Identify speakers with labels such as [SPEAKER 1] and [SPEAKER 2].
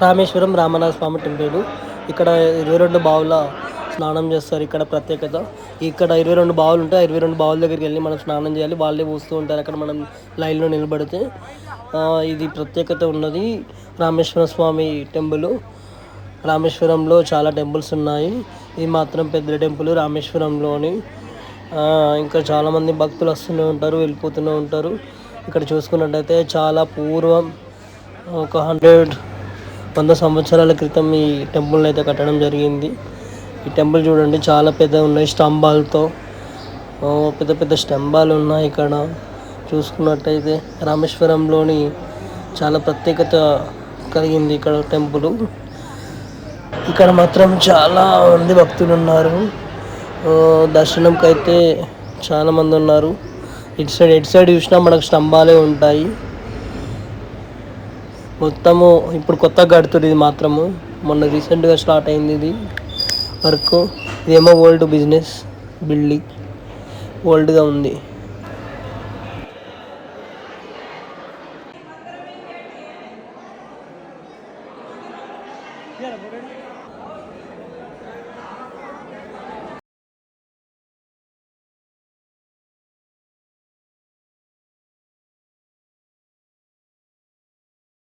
[SPEAKER 1] రామేశ్వరం రామనాథ స్వామి temple. ఇక్కడ 22 బావుల స్నానం చేస్తారు. ఇక్కడ ప్రత్యేకత. ఇక్కడ 22 బావులు ఉంటాయి. ఆ 22 బావుల దగ్గరికి వెళ్ళి మనం స్నానం చేయాలి. వాళ్ళే పోస్తూ ఉంటారు అక్కడ మనం లైన్లో నిలబడితే. ఇది ప్రత్యేకత ఉన్నది రామేశ్వర స్వామి టెంపుల్. రామేశ్వరంలో చాలా టెంపుల్స్ ఉన్నాయి. ఇది మాత్రం పెద్ద టెంపుల్ రామేశ్వరంలోని. ఇంకా చాలామంది భక్తులు వస్తూనే ఉంటారు, వెళ్ళిపోతూనే ఉంటారు. ఇక్కడ చూసుకున్నట్టయితే చాలా పూర్వం ఒక 100 సంవత్సరాల క్రితం ఈ టెంపుల్ని అయితే కట్టడం జరిగింది. ఈ టెంపుల్ చూడండి చాలా పెద్ద ఉన్నాయి స్తంభాలతో. పెద్ద పెద్ద స్తంభాలు ఉన్నాయి ఇక్కడ చూసుకున్నట్టయితే. రామేశ్వరంలోని చాలా ప్రత్యేకత కలిగింది ఇక్కడ టెంపుల్. ఇక్కడ మాత్రం చాలా మంది భక్తులు ఉన్నారు. దర్శనంకి అయితే చాలా మంది ఉన్నారు. ఎటు సైడ్ చూసినా మనకు స్తంభాలే ఉంటాయి. మొత్తము ఇప్పుడు కొత్తగా కడుతున్నారు. ఇది మాత్రము మొన్న రీసెంట్గా స్టార్ట్ అయింది ఇది వర్క్. ఇదేమో ఓల్డ్ బిజినెస్ బిల్డింగ్, ఓల్డ్గా ఉంది.